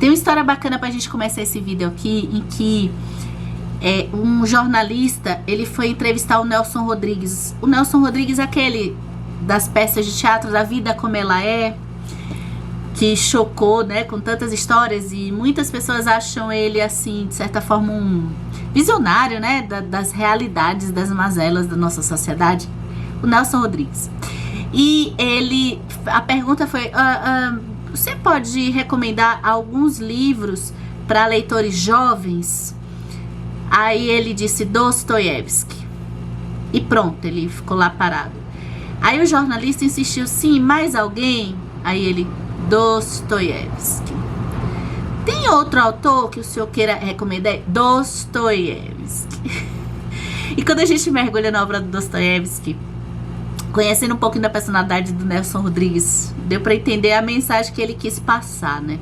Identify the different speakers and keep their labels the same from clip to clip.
Speaker 1: Tem uma história bacana pra gente começar esse vídeo aqui, em que um jornalista, ele foi entrevistar o Nelson Rodrigues. O Nelson Rodrigues é aquele das peças de teatro da Vida Como Ela É, que chocou, né, com tantas histórias, e muitas pessoas acham ele, assim, de certa forma, um visionário, né, das realidades, das mazelas da nossa sociedade. O Nelson Rodrigues. E a pergunta foi, você pode recomendar alguns livros para leitores jovens? Aí ele disse Dostoiévski. E pronto, ele ficou lá parado. Aí o jornalista insistiu, sim, mais alguém? Aí ele, Dostoiévski. Tem outro autor que o senhor queira recomendar? Dostoiévski. E quando a gente mergulha na obra do Dostoiévski, conhecendo um pouquinho da personalidade do Nelson Rodrigues, deu para entender a mensagem que ele quis passar, né?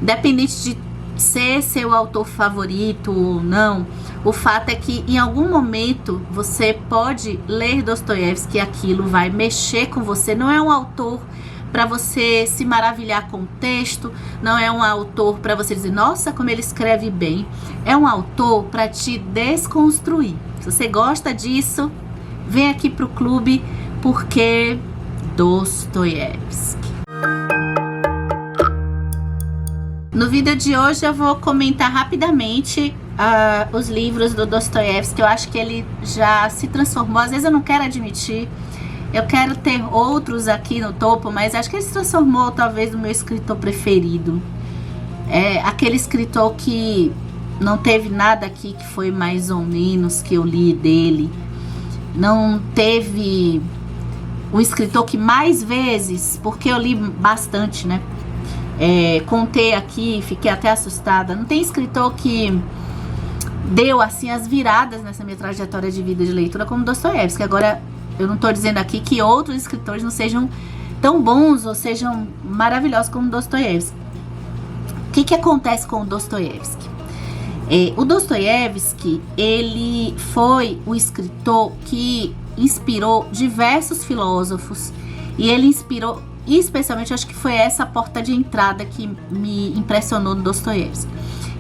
Speaker 1: Independente de ser seu autor favorito ou não, o fato é que em algum momento você pode ler Dostoiévski e aquilo vai mexer com você. Não é um autor para você se maravilhar com o texto, não é um autor para você dizer, nossa, como ele escreve bem. É um autor para te desconstruir. Se você gosta disso, vem aqui pro clube, porque Dostoiévski. No vídeo de hoje eu vou comentar rapidamente os livros do Dostoiévski. Eu acho que ele já se transformou, às vezes eu não quero admitir, eu quero ter outros aqui no topo, mas acho que ele se transformou talvez no meu escritor preferido. É aquele escritor que não teve nada aqui que foi mais ou menos que eu li dele. Não teve o escritor que mais vezes, porque eu li bastante, né? Contei aqui, fiquei até assustada. Não tem escritor que deu assim as viradas nessa minha trajetória de vida de leitura como Dostoiévski. Agora, eu não estou dizendo aqui que outros escritores não sejam tão bons ou sejam maravilhosos como Dostoiévski. O que acontece com o Dostoiévski? O Dostoiévski, ele foi o escritor que inspirou diversos filósofos, e ele inspirou, especialmente, acho que foi essa a porta de entrada que me impressionou no Dostoiévski.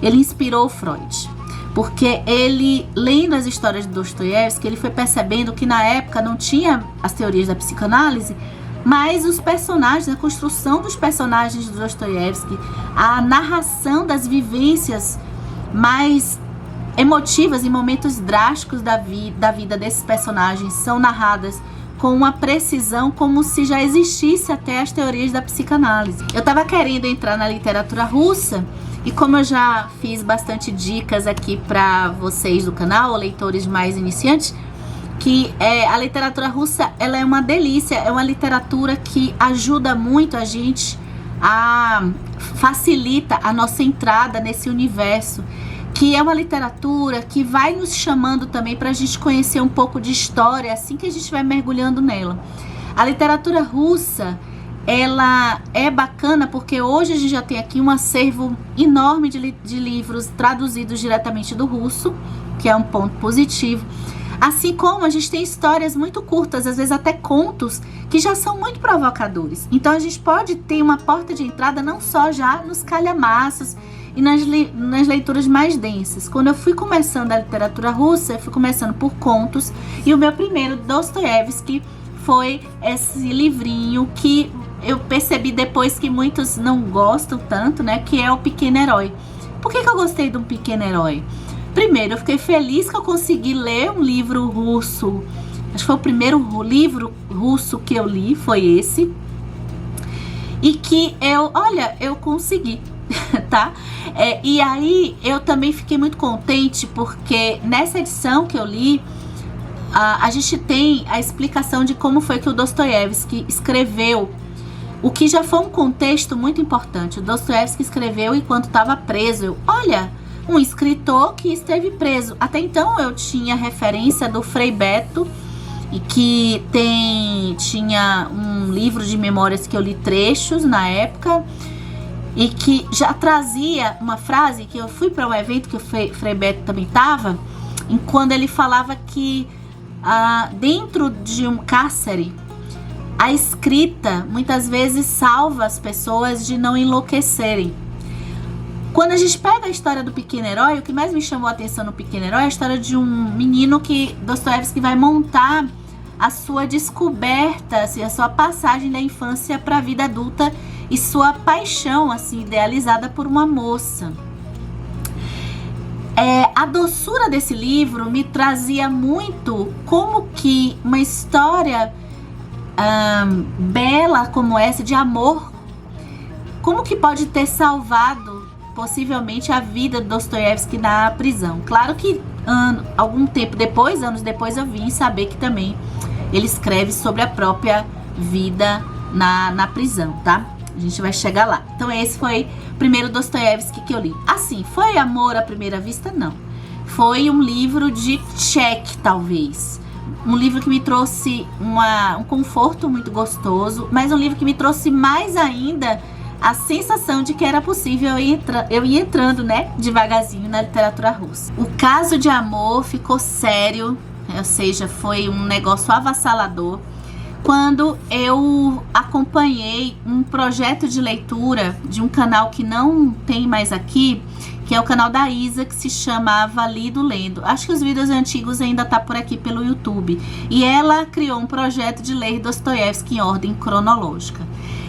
Speaker 1: Ele inspirou Freud, porque ele, lendo as histórias de Dostoiévski, ele foi percebendo que na época não tinha as teorias da psicanálise, mas os personagens, a construção dos personagens do Dostoiévski, a narração das vivências mais emotivas em momentos drásticos da vida desses personagens são narradas com uma precisão como se já existisse até as teorias da psicanálise. Eu estava querendo entrar na literatura russa, e como eu já fiz bastante dicas aqui para vocês do canal, leitores mais iniciantes, que a literatura russa, ela é uma delícia, é uma literatura que ajuda muito a gente, facilita a nossa entrada nesse universo, que é uma literatura que vai nos chamando também para a gente conhecer um pouco de história, assim que a gente vai mergulhando nela. A literatura russa, ela é bacana porque hoje a gente já tem aqui um acervo enorme de livros traduzidos diretamente do russo, que é um ponto positivo. Assim como a gente tem histórias muito curtas, às vezes até contos, que já são muito provocadores. Então a gente pode ter uma porta de entrada não só já nos calhamaços e nas leituras mais densas. Quando eu fui começando a literatura russa, eu fui começando por contos, e o meu primeiro, Dostoiévski, foi esse livrinho que eu percebi depois que muitos não gostam tanto, né, que é O Pequeno Herói. Por que eu gostei de Um Pequeno Herói? Primeiro, eu fiquei feliz que eu consegui ler um livro russo. Acho que foi o primeiro livro russo que eu li, foi esse. E que eu consegui, tá? E aí, eu também fiquei muito contente, porque nessa edição que eu li, a gente tem a explicação de como foi que o Dostoiévski escreveu, o que já foi um contexto muito importante. O Dostoiévski escreveu enquanto estava preso. Um escritor que esteve preso. Até então eu tinha referência do Frei Beto, e que tinha um livro de memórias que eu li trechos na época, e que já trazia uma frase que eu fui para um evento que o Frei Beto também estava, quando ele falava que dentro de um cárcere, a escrita muitas vezes salva as pessoas de não enlouquecerem. Quando a gente pega a história do Pequeno Herói, o que mais me chamou a atenção no Pequeno Herói é a história de um menino que Dostoiévski vai montar a sua descoberta, assim, a sua passagem da infância para a vida adulta e sua paixão, assim, idealizada por uma moça. A doçura desse livro me trazia muito como que uma história bela como essa, de amor, como que pode ter salvado possivelmente a vida de Dostoiévski na prisão. Claro que algum tempo depois, anos depois, eu vim saber que também ele escreve sobre a própria vida na prisão, tá? A gente vai chegar lá. Então esse foi o primeiro Dostoiévski que eu li. Assim, foi amor à primeira vista? Não. Foi um livro de cheque, talvez. Um livro que me trouxe um conforto muito gostoso, mas um livro que me trouxe mais ainda a sensação de que era possível eu ir entrando, né, devagarzinho na literatura russa. O caso de amor ficou sério, ou seja, foi um negócio avassalador, quando eu acompanhei um projeto de leitura de um canal que não tem mais aqui, que é o canal da Isa, que se chamava Lido Lendo. Acho que os vídeos antigos ainda tá por aqui pelo YouTube. E ela criou um projeto de ler Dostoiévski em ordem cronológica.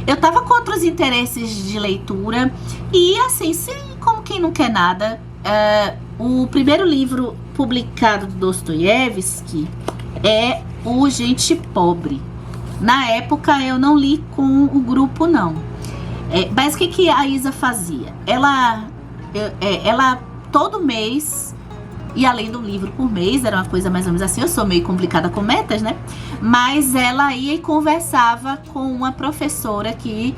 Speaker 1: Eu tava com outros interesses de leitura e, assim, como quem não quer nada, o primeiro livro publicado do Dostoiévski é O Gente Pobre. Na época eu não li com o grupo, não. Mas o que a Isa fazia? Ela todo mês ia lendo um livro por mês, era uma coisa mais ou menos assim. Eu sou meio complicada com metas, né? Mas ela ia e conversava com uma professora que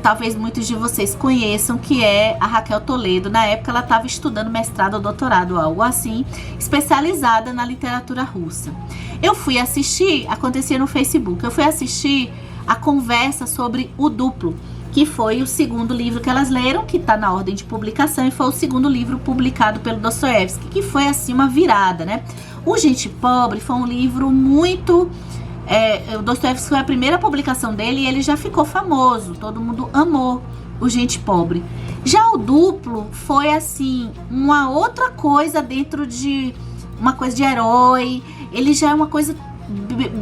Speaker 1: talvez muitos de vocês conheçam, que é a Raquel Toledo. Na época ela estava estudando mestrado ou doutorado, algo assim, especializada na literatura russa. Eu fui assistir, acontecia no Facebook, eu fui assistir a conversa sobre O Duplo, que foi o segundo livro que elas leram, que está na ordem de publicação, e foi o segundo livro publicado pelo Dostoiévski, que foi assim uma virada, né? O Gente Pobre foi um livro muito... o Dostoiévski foi a primeira publicação dele e ele já ficou famoso, todo mundo amou o Gente Pobre. Já O Duplo foi assim, uma outra coisa dentro de uma coisa de herói, ele já é uma coisa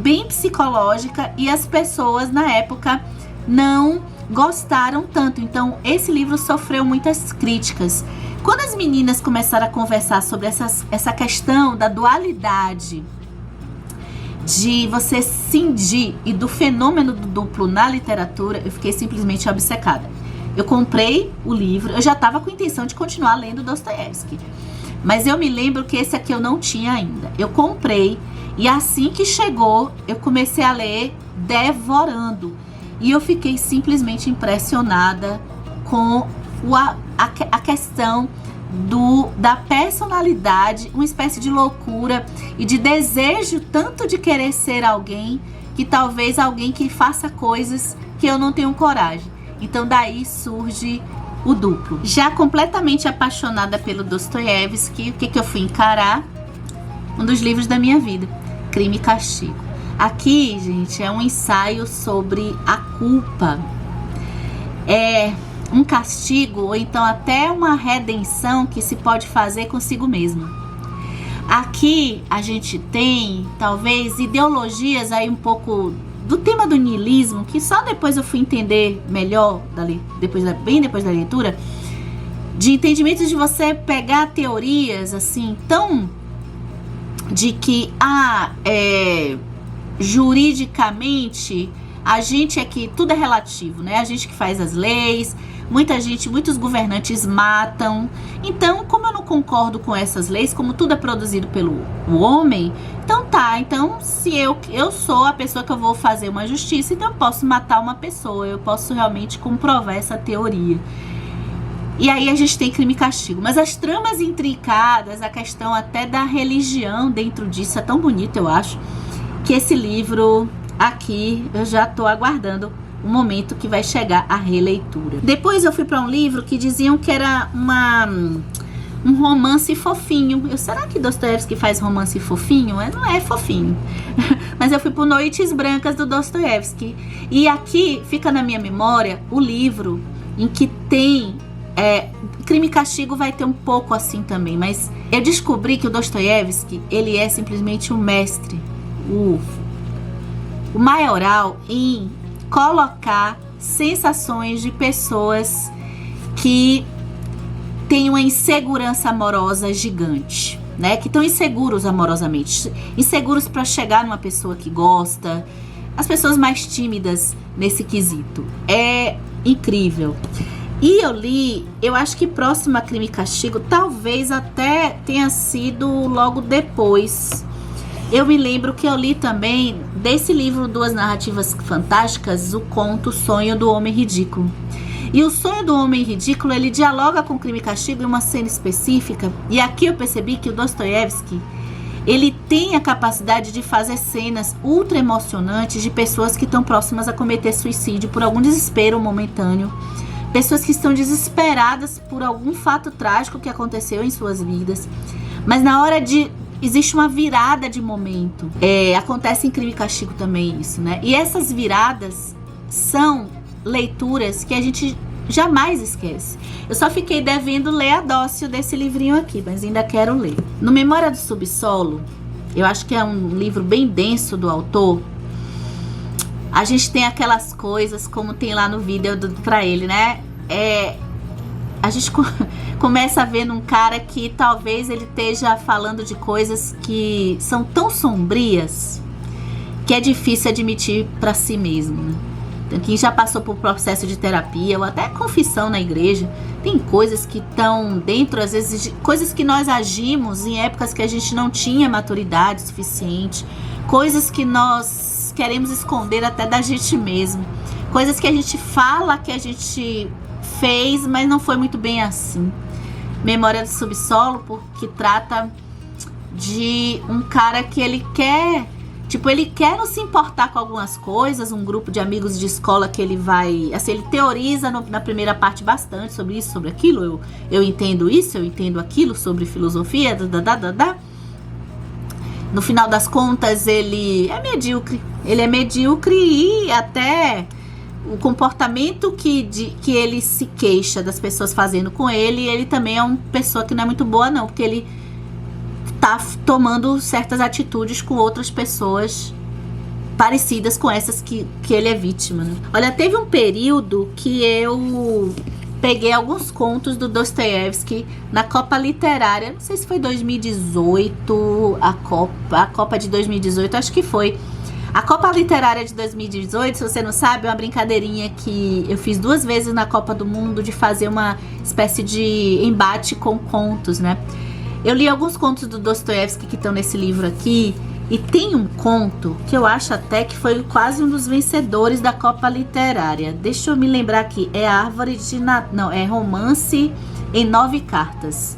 Speaker 1: bem psicológica e as pessoas na época não gostaram tanto. Então esse livro sofreu muitas críticas. Quando as meninas começaram a conversar sobre essa questão da dualidade de você cindir e do fenômeno do duplo na literatura, eu fiquei simplesmente obcecada. Eu comprei o livro, eu já estava com a intenção de continuar lendo Dostoiévski, mas eu me lembro que esse aqui eu não tinha ainda. Eu comprei e assim que chegou, eu comecei a ler devorando. E eu fiquei simplesmente impressionada com a questão da personalidade, uma espécie de loucura e de desejo tanto de querer ser alguém, que talvez alguém que faça coisas que eu não tenho coragem. Então daí surge O Duplo. Já completamente apaixonada pelo Dostoiévski, o que eu fui encarar? Um dos livros da minha vida, Crime e Castigo. Aqui, gente, é um ensaio sobre a culpa. É um castigo, ou então até uma redenção que se pode fazer consigo mesmo. Aqui a gente tem, talvez, ideologias aí um pouco do tema do niilismo, que só depois eu fui entender melhor, bem depois da leitura, de entendimentos de você pegar teorias, assim, tão de que, juridicamente, a gente aqui, tudo é relativo, né? A gente que faz as leis, muitos governantes matam. Então, como eu não concordo com essas leis, como tudo é produzido pelo homem, então se eu sou a pessoa que eu vou fazer uma justiça, então eu posso matar uma pessoa, eu posso realmente comprovar essa teoria. E aí a gente tem Crime e Castigo. Mas as tramas intricadas, a questão até da religião dentro disso é tão bonito, eu acho, que esse livro aqui eu já tô aguardando o momento que vai chegar a releitura. Depois eu fui para um livro que diziam que era um romance fofinho. Será que Dostoiévski faz romance fofinho? Não é fofinho. Mas eu fui para Noites Brancas do Dostoiévski. E aqui fica na minha memória o livro em que tem Crime e Castigo vai ter um pouco assim também, mas eu descobri que o Dostoiévski, ele é simplesmente um mestre, o maioral em colocar sensações de pessoas que têm uma insegurança amorosa gigante, né? Que estão inseguros amorosamente, inseguros para chegar numa pessoa que gosta, as pessoas mais tímidas nesse quesito. É incrível. E eu li, eu acho que próximo a Crime e Castigo, talvez até tenha sido logo depois. Eu me lembro que eu li também desse livro Duas Narrativas Fantásticas, o conto Sonho do Homem Ridículo. E o Sonho do Homem Ridículo, ele dialoga com Crime e Castigo em uma cena específica. E aqui eu percebi que o Dostoiévski, ele tem a capacidade de fazer cenas ultra emocionantes de pessoas que estão próximas a cometer suicídio por algum desespero momentâneo. Pessoas que estão desesperadas por algum fato trágico que aconteceu em suas vidas. Mas na hora de... existe uma virada de momento. Acontece em Crime e Castigo também isso, né? E essas viradas são leituras que a gente jamais esquece. Eu só fiquei devendo ler a dócil desse livrinho aqui, mas ainda quero ler. No Memória do Subsolo, eu acho que é um livro bem denso do autor. A gente tem aquelas coisas, como tem lá no vídeo pra ele, né? A gente começa a ver num cara que talvez ele esteja falando de coisas que são tão sombrias que é difícil admitir pra si mesmo, né? Então, quem já passou por processo de terapia ou até confissão na igreja, tem coisas que estão dentro, às vezes, de coisas que nós agimos em épocas que a gente não tinha maturidade suficiente, coisas que nós queremos esconder até da gente mesmo, coisas que a gente fala que a gente fez, mas não foi muito bem assim. Memória do Subsolo, porque trata de um cara que ele quer não se importar com algumas coisas, um grupo de amigos de escola que ele vai, assim, ele teoriza na primeira parte bastante sobre isso, sobre aquilo, eu entendo isso, eu entendo aquilo, sobre filosofia, No final das contas, ele é medíocre e até o comportamento que ele se queixa das pessoas fazendo com ele também é uma pessoa que não é muito boa não, porque ele tá tomando certas atitudes com outras pessoas parecidas com essas que ele é vítima, né? Olha, teve um período que eu peguei alguns contos do Dostoiévski na Copa Literária, não sei se foi 2018, a Copa de 2018, acho que foi. A Copa Literária de 2018, se você não sabe, é uma brincadeirinha que eu fiz 2 vezes na Copa do Mundo de fazer uma espécie de embate com contos, né? Eu li alguns contos do Dostoiévski que estão nesse livro aqui, e tem um conto que eu acho até que foi quase um dos vencedores da Copa Literária. Deixa eu me lembrar aqui, é Árvore de Natal, não, é Romance em 9 Cartas.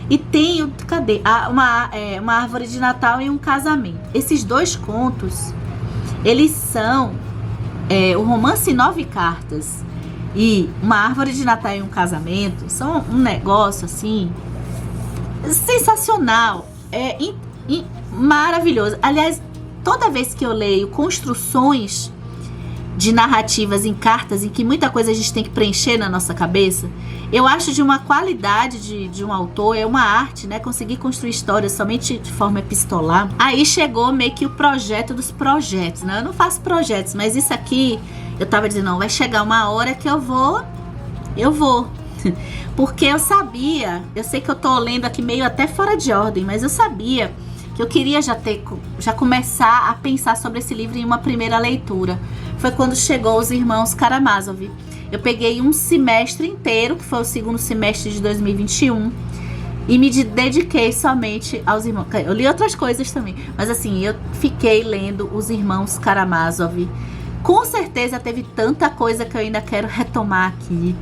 Speaker 1: E tem, cadê? Uma Árvore de Natal e um Casamento. Esses 2 contos, eles são o Romance em 9 Cartas e Uma Árvore de Natal e um Casamento, são um negócio assim sensacional, maravilhoso. Aliás, toda vez que eu leio construções de narrativas em cartas, em que muita coisa a gente tem que preencher na nossa cabeça, eu acho de uma qualidade de um autor, é uma arte, né? Conseguir construir histórias somente de forma epistolar. Aí chegou meio que o projeto dos projetos, né? Eu não faço projetos, mas isso aqui, eu tava dizendo, não, vai chegar uma hora que eu vou. Porque eu sabia, eu sei que eu tô lendo aqui meio até fora de ordem, mas eu sabia que eu queria já começar a pensar sobre esse livro em uma primeira leitura. Foi quando chegou Os Irmãos Karamazov. Eu peguei um semestre inteiro, que foi o segundo semestre de 2021, e me dediquei somente aos irmãos. Eu li outras coisas também, mas assim, eu fiquei lendo Os Irmãos Karamazov. Com certeza teve tanta coisa que eu ainda quero retomar aqui,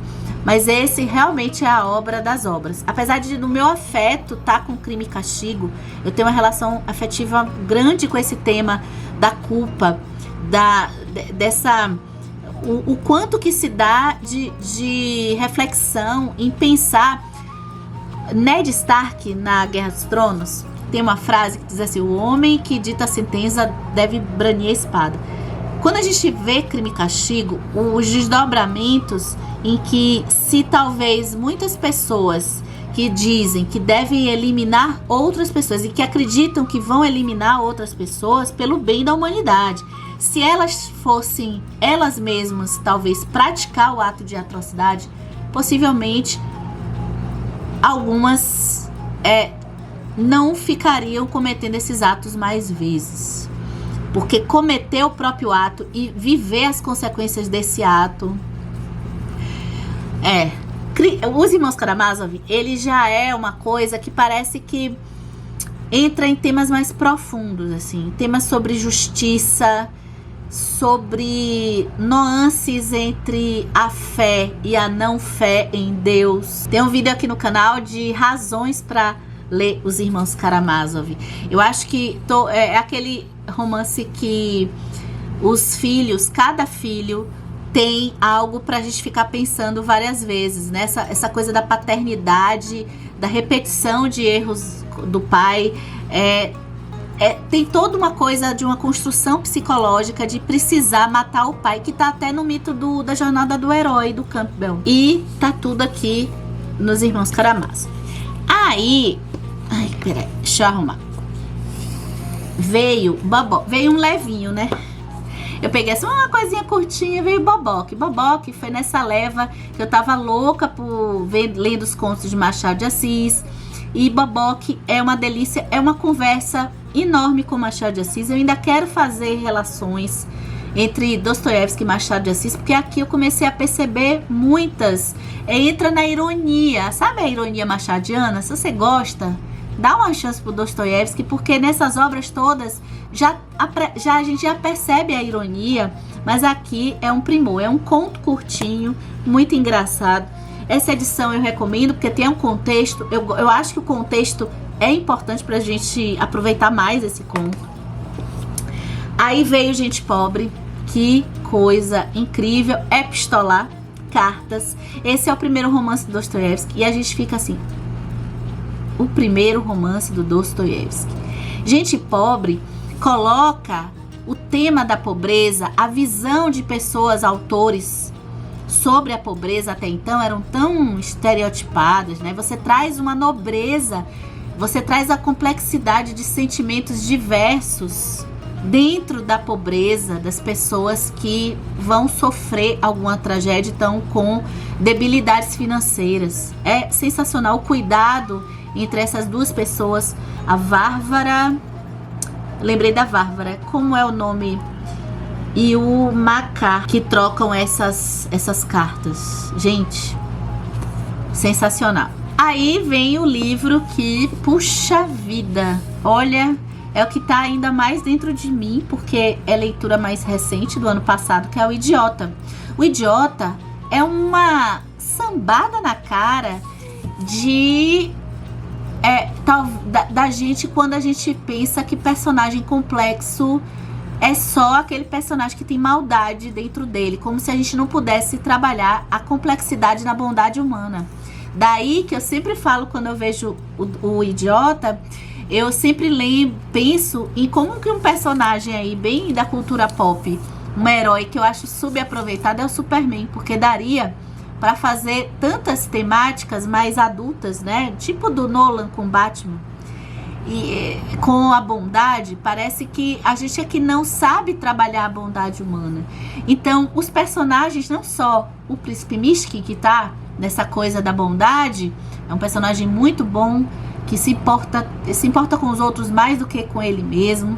Speaker 1: mas esse realmente é a obra das obras. Apesar de no meu afeto estar com Crime e Castigo, eu tenho uma relação afetiva grande com esse tema da culpa, o quanto que se dá de reflexão em pensar. Ned Stark, na Guerra dos Tronos, tem uma frase que diz assim: o homem que dita a sentença deve branir a espada. Quando a gente vê Crime e Castigo, os desdobramentos em que, se talvez muitas pessoas que dizem que devem eliminar outras pessoas e que acreditam que vão eliminar outras pessoas pelo bem da humanidade, se elas fossem elas mesmas talvez praticar o ato de atrocidade, possivelmente algumas não ficariam cometendo esses atos mais vezes. Porque cometer o próprio ato e viver as consequências desse ato os Irmãos Karamazov, ele já é uma coisa que parece que entra em temas mais profundos, assim, temas sobre justiça, sobre nuances entre a fé e a não fé em Deus. Tem um vídeo aqui no canal de razões para ler Os Irmãos Karamazov. Eu acho que é aquele romance que os filhos, cada filho tem algo pra gente ficar pensando várias vezes, né? Essa coisa da paternidade, da repetição de erros do pai, tem toda uma coisa de uma construção psicológica de precisar matar o pai, que tá até no mito da jornada do herói do Campbell. E tá tudo aqui nos Irmãos Karamazov. Aí, peraí, deixa eu arrumar. Veio um levinho, né? Eu peguei assim uma coisinha curtinha, veio Boboque. Boboque foi nessa leva que eu tava louca por lendo os contos de Machado de Assis. E Boboque é uma delícia, é uma conversa enorme com Machado de Assis. Eu ainda quero fazer relações entre Dostoiévski e Machado de Assis, porque aqui eu comecei a perceber muitas. Entra na ironia, sabe a ironia machadiana? Se você gosta, dá uma chance pro Dostoiévski, porque nessas obras todas a gente já percebe a ironia, mas aqui é um primor, é um conto curtinho, muito engraçado. Essa edição eu recomendo porque tem um contexto, eu acho que o contexto é importante pra gente aproveitar mais esse conto. Aí veio Gente Pobre, que coisa incrível, epistolar, cartas. Esse é o primeiro romance do Dostoiévski e a gente fica assim, o primeiro romance do Dostoiévski. Gente Pobre coloca o tema da pobreza, a visão de pessoas, autores sobre a pobreza até então eram tão estereotipadas, né? Você traz uma nobreza, você traz a complexidade de sentimentos diversos dentro da pobreza, das pessoas que vão sofrer alguma tragédia e estão com debilidades financeiras. É sensacional o cuidado entre essas duas pessoas, a Várvara, lembrei da Várvara, como é o nome? E o Makar, que trocam essas cartas. Gente, sensacional. Aí vem o livro que, puxa vida, olha, é o que tá ainda mais dentro de mim, porque é leitura mais recente do ano passado, que é O Idiota. O Idiota é uma sambada na cara da gente quando a gente pensa que personagem complexo é só aquele personagem que tem maldade dentro dele, como se a gente não pudesse trabalhar a complexidade na bondade humana. Daí que eu sempre falo, quando eu vejo o Idiota, eu sempre penso em como que um personagem aí bem da cultura pop, um herói que eu acho subaproveitado, é o Superman, porque daria para fazer tantas temáticas mais adultas, né? Tipo do Nolan com Batman. E com a bondade, parece que a gente é que não sabe trabalhar a bondade humana. Então, os personagens, não só o Príncipe Mishkin, que tá nessa coisa da bondade, é um personagem muito bom, que se importa com os outros mais do que com ele mesmo.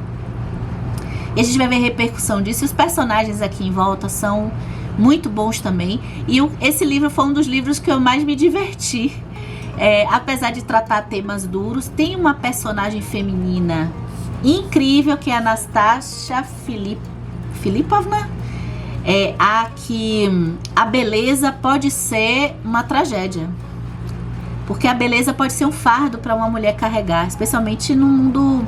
Speaker 1: E a gente vai ver a repercussão disso. E os personagens aqui em volta são muito bons também. E esse livro foi um dos livros que eu mais me diverti. Apesar de tratar temas duros, tem uma personagem feminina incrível, que é a Anastasia Filipovna. A beleza pode ser uma tragédia. Porque a beleza pode ser um fardo para uma mulher carregar, especialmente no mundo,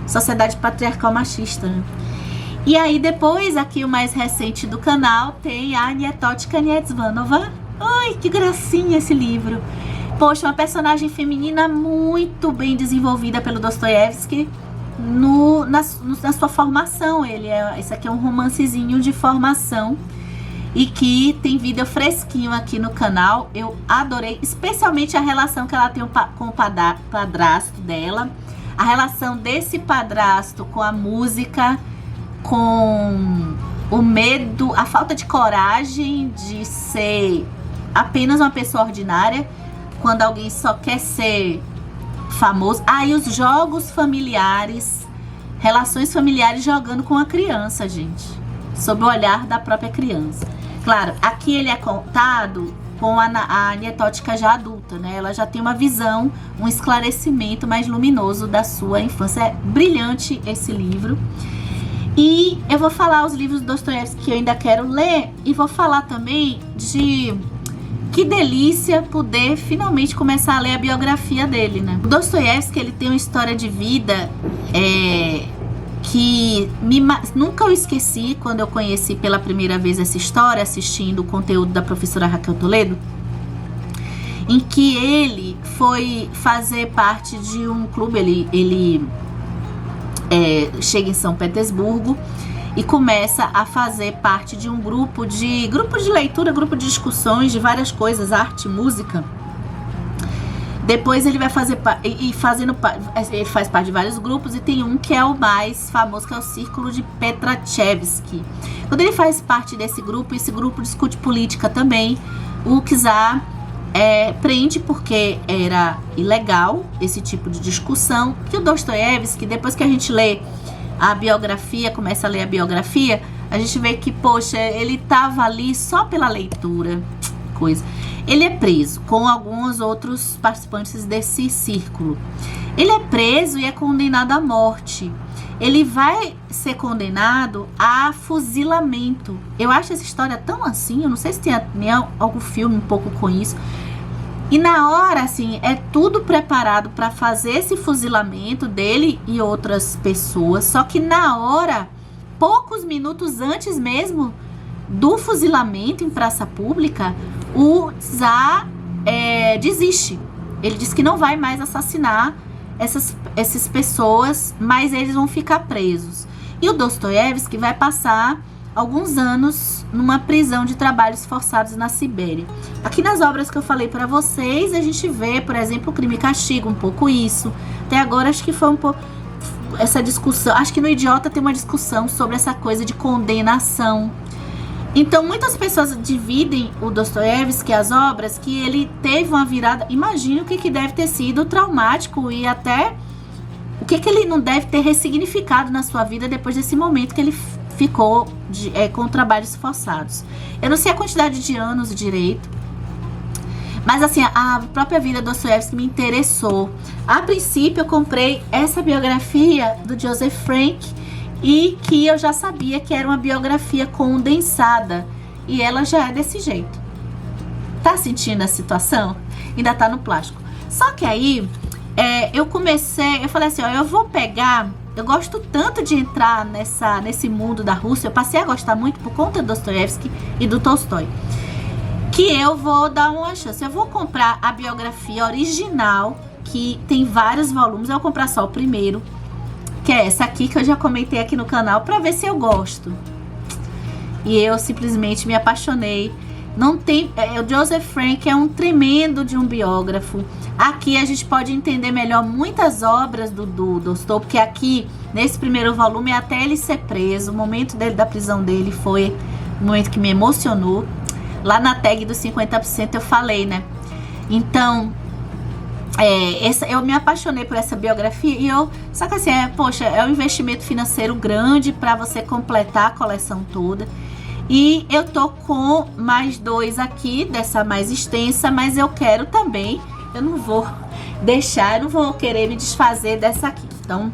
Speaker 1: sociedade patriarcal machista, né? E aí depois, aqui o mais recente do canal, tem a Anietotka Niedzvanova. Ai, que gracinha esse livro. Poxa, uma personagem feminina muito bem desenvolvida pelo Dostoiévski. na sua formação. Esse aqui é um romancezinho de formação e que tem vídeo fresquinho aqui no canal. Eu adorei, especialmente a relação que ela tem com o padrasto dela, a relação desse padrasto com a música, com o medo, a falta de coragem de ser apenas uma pessoa ordinária, quando alguém só quer ser famoso. E os jogos familiares, relações familiares jogando com a criança, gente, sob o olhar da própria criança. Claro, aqui ele é contado com a Nietótica já adulta, né? Ela já tem uma visão, um esclarecimento mais luminoso da sua infância. É brilhante esse livro. E eu vou falar os livros do Dostoiévski que eu ainda quero ler, e vou falar também de que delícia poder finalmente começar a ler a biografia dele, né? O Dostoiévski, ele tem uma história de vida que nunca eu esqueci quando eu conheci pela primeira vez essa história, assistindo o conteúdo da professora Raquel Toledo, em que ele foi fazer parte de um clube. Ele chega em São Petersburgo e começa a fazer parte de um grupo de leitura, grupo de discussões de várias coisas, arte, música. Depois ele vai fazer ele faz parte de vários grupos, e tem um que é o mais famoso, que é o Círculo de Petrachevsky. Quando ele faz parte desse grupo, esse grupo discute política também. O czar prende porque era ilegal esse tipo de discussão. Que o Dostoiévski, depois que a gente lê a biografia, começa a ler a biografia, a gente vê que, poxa, ele estava ali só pela leitura, coisa. Ele é preso com alguns outros participantes desse círculo. Ele é preso e é condenado à morte. Ele vai ser condenado a fuzilamento. Eu acho essa história tão assim, eu não sei se tem algum filme um pouco com isso. E na hora, assim, é tudo preparado para fazer esse fuzilamento dele e outras pessoas. Só que na hora, poucos minutos antes mesmo do fuzilamento em praça pública, o czar desiste. Ele diz que não vai mais assassinar essas pessoas, mas eles vão ficar presos. E o Dostoiévski vai passar alguns anos numa prisão de trabalhos forçados na Sibéria. Aqui nas obras que eu falei para vocês, a gente vê, por exemplo, o Crime e Castigo, um pouco isso. Até agora acho que foi um pouco essa discussão. Acho que no Idiota tem uma discussão sobre essa coisa de condenação. Então, muitas pessoas dividem o Dostoiévski, as obras, que ele teve uma virada. Imagina o que deve ter sido traumático, e até o que ele não deve ter ressignificado na sua vida depois desse momento que ele ficou com trabalhos forçados. Eu não sei a quantidade de anos direito, mas assim, a própria vida do Dostoiévski me interessou. A princípio, eu comprei essa biografia do Joseph Frank, e que eu já sabia que era uma biografia condensada, e ela já é desse jeito. Tá sentindo a situação? Ainda tá no plástico. Só que aí eu falei assim, eu vou pegar. Eu gosto tanto de entrar nesse mundo da Rússia, eu passei a gostar muito por conta do Dostoiévski e do Tolstói, que eu vou dar uma chance. Eu vou comprar a biografia original, que tem vários volumes. Eu vou comprar só o primeiro, que é essa aqui, que eu já comentei aqui no canal, pra ver se eu gosto. E eu simplesmente me apaixonei. Não tem, o Joseph Frank é um tremendo de um biógrafo. Aqui a gente pode entender melhor muitas obras do Dostoiévski, porque aqui, nesse primeiro volume, até ele ser preso, o momento da prisão dele foi um momento que me emocionou. Lá na tag dos 50% eu falei, né? Então, eu me apaixonei por essa biografia, e só que assim, poxa, é um investimento financeiro grande para você completar a coleção toda. E eu tô com mais dois aqui, dessa mais extensa, mas eu quero também, eu não vou querer me desfazer dessa aqui. Então,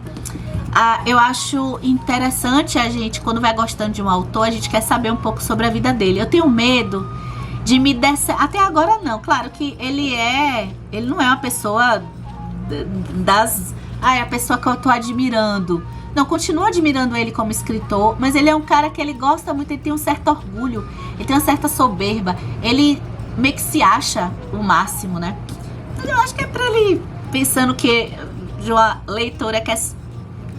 Speaker 1: eu acho interessante a gente, quando vai gostando de um autor, a gente quer saber um pouco sobre a vida dele. Eu tenho medo de me descer, até agora não, claro que ele não é uma pessoa é a pessoa que eu tô admirando. Não, continuo admirando ele como escritor, mas ele é um cara que ele gosta muito, ele tem um certo orgulho, ele tem uma certa soberba, ele meio que se acha o máximo, né? Então eu acho que é pra ele, pensando que de uma leitora que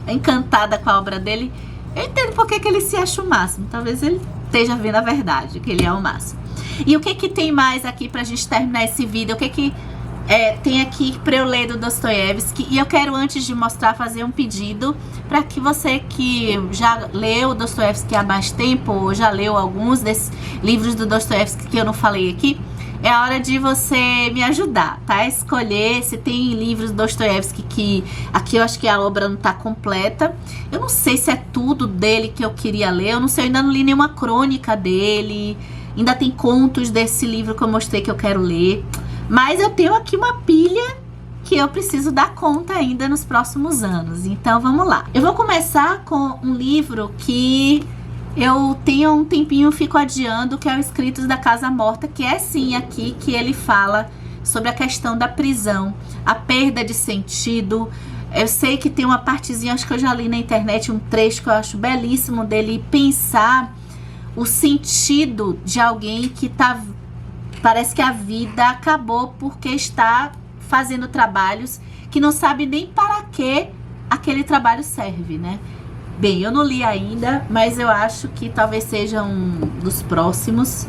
Speaker 1: encantada com a obra dele. Eu entendo porque que ele se acha o máximo. Talvez ele esteja vendo a verdade, que ele é o máximo. E o que que tem mais aqui pra gente terminar esse vídeo? O que que tem aqui pra eu ler do Dostoiévski? E eu quero, antes de mostrar, fazer um pedido para que você que já leu Dostoiévski há mais tempo, ou já leu alguns desses livros do Dostoiévski que eu não falei aqui, é a hora de você me ajudar, tá? Escolher se tem livros do Dostoiévski que aqui eu acho que a obra não tá completa. Eu não sei se é tudo dele que eu queria ler, eu não sei, eu ainda não li nenhuma crônica dele, ainda tem contos desse livro que eu mostrei que eu quero ler. Mas eu tenho aqui uma pilha que eu preciso dar conta ainda nos próximos anos. Então vamos lá. Eu vou começar com um livro que eu tenho um tempinho, fico adiando, que é o Escritos da Casa Morta, que é sim aqui que ele fala sobre a questão da prisão, a perda de sentido. Eu sei que tem uma partezinha, acho que eu já li na internet, um trecho que eu acho belíssimo dele pensar o sentido de alguém que tá... Parece que a vida acabou porque está fazendo trabalhos que não sabe nem para que aquele trabalho serve, né? Bem, eu não li ainda, mas eu acho que talvez seja um dos próximos.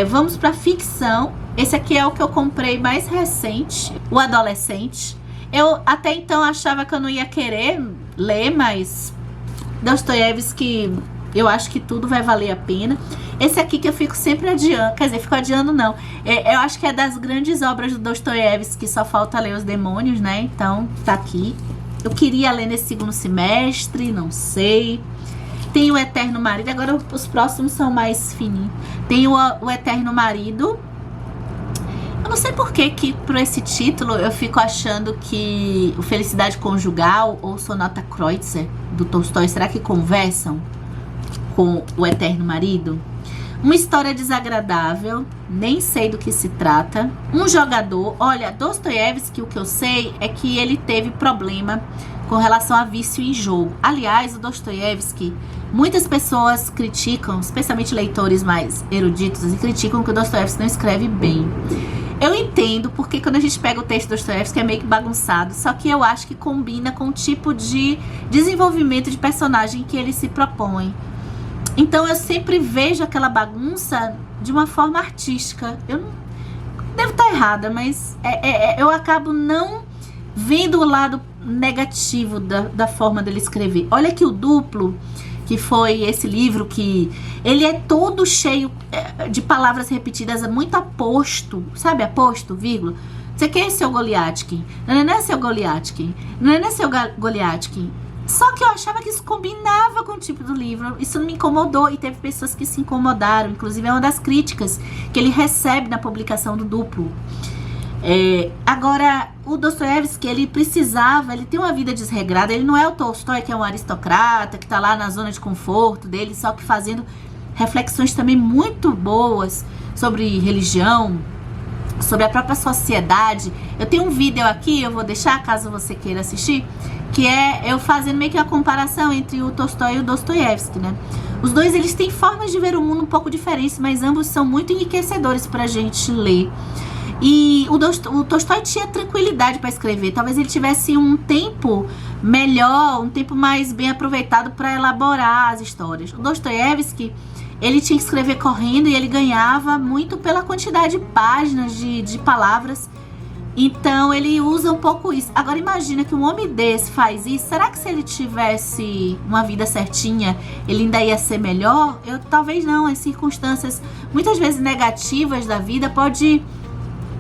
Speaker 1: Vamos para ficção. Esse aqui é o que eu comprei mais recente, O Adolescente. Eu até então achava que eu não ia querer ler, mas Dostoiévski, eu acho que tudo vai valer a pena. Esse aqui que eu fico sempre adiando, quer dizer, fico adiando não. Eu acho que é das grandes obras do Dostoiévski, só falta ler Os Demônios, né? Então, tá aqui. Eu queria ler nesse segundo semestre, não sei. Tem O Eterno Marido, agora os próximos são mais fininhos. Tem o Eterno Marido. Eu não sei por que por esse título eu fico achando que o Felicidade Conjugal ou Sonata Kreutzer, do Tolstói, será que conversam com O Eterno Marido? Uma história desagradável, nem sei do que se trata. Um jogador, olha, Dostoiévski, o que eu sei é que ele teve problema com relação a vício em jogo. Aliás, o Dostoiévski, muitas pessoas criticam, especialmente leitores mais eruditos, e criticam que o Dostoiévski não escreve bem. Eu entendo porque quando a gente pega o texto do Dostoiévski é meio que bagunçado, só que eu acho que combina com o tipo de desenvolvimento de personagem que ele se propõe. Então eu sempre vejo aquela bagunça de uma forma artística. Eu não devo estar errada, mas eu acabo não vendo o lado negativo da forma dele escrever. Olha aqui o Duplo, que foi esse livro que ele é todo cheio de palavras repetidas, muito aposto, sabe, aposto, vírgula. Você quer seu Goliatkin? Não é seu Goliatkin? Não é seu Goliatkin? Só que eu achava que isso combinava com o tipo do livro. Isso não me incomodou e teve pessoas que se incomodaram. Inclusive é uma das críticas que ele recebe na publicação do Duplo. Agora, o Dostoiévski, ele tem uma vida desregrada. Ele não é o Tolstói, que é um aristocrata, que tá lá na zona de conforto dele, só que fazendo reflexões também muito boas sobre religião, sobre a própria sociedade. Eu tenho um vídeo aqui, eu vou deixar caso você queira assistir, que é eu fazendo meio que a comparação entre o Tolstói e o Dostoiévski, né? Os dois, eles têm formas de ver o mundo um pouco diferentes, mas ambos são muito enriquecedores pra gente ler. E o Tolstói tinha tranquilidade para escrever. Talvez ele tivesse um tempo melhor, um tempo mais bem aproveitado para elaborar as histórias. O Dostoiévski, ele tinha que escrever correndo e ele ganhava muito pela quantidade de páginas, de palavras. Então ele usa um pouco isso. Agora imagina que um homem desse faz isso. Será que se ele tivesse uma vida certinha, ele ainda ia ser melhor? Talvez não. As circunstâncias muitas vezes negativas da vida pode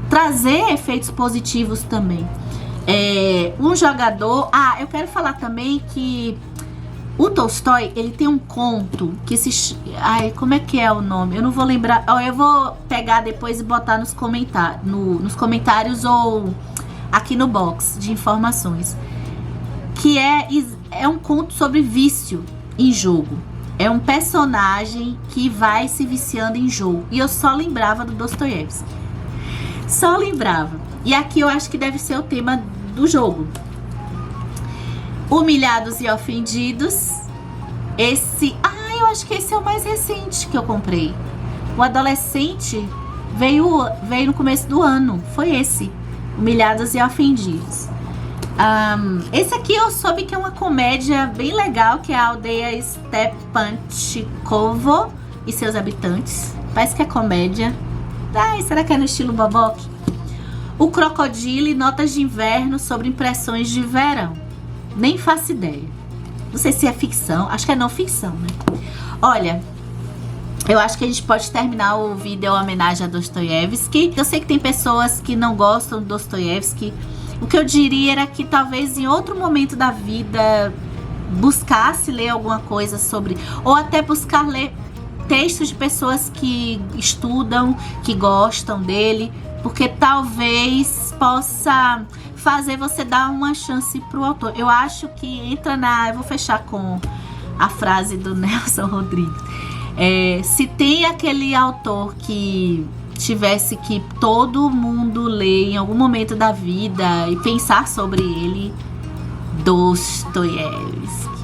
Speaker 1: trazer efeitos positivos também. Um jogador... eu quero falar também que o Tolstói, ele tem um conto que se... como é que é o nome? Eu não vou lembrar. Eu vou pegar depois e botar nos comentários ou aqui no box de informações. Que é um conto sobre vício em jogo. É um personagem que vai se viciando em jogo. E eu só lembrava do Dostoiévski. Só lembrava. E aqui eu acho que deve ser o tema do jogo. Humilhados e Ofendidos. Eu acho que esse é o mais recente que eu comprei. O Adolescente veio no começo do ano. Foi esse. Humilhados e Ofendidos. Esse aqui eu soube que é uma comédia bem legal, que é a aldeia Stepanchikovo e seus habitantes. Parece que é comédia. Ai, será que é no estilo Boboque? O Crocodilo e Notas de Inverno sobre Impressões de Verão. Nem faço ideia. Não sei se é ficção. Acho que é não ficção, né? Olha, eu acho que a gente pode terminar o vídeo em homenagem a Dostoiévski. Eu sei que tem pessoas que não gostam do Dostoiévski. O que eu diria era que talvez em outro momento da vida buscasse ler alguma coisa sobre, ou até buscar ler textos de pessoas que estudam, que gostam dele, porque talvez possa fazer você dar uma chance pro autor. Eu acho que entra eu vou fechar com a frase do Nelson Rodrigues. Se tem aquele autor que tivesse que todo mundo ler em algum momento da vida e pensar sobre ele, Dostoiévski.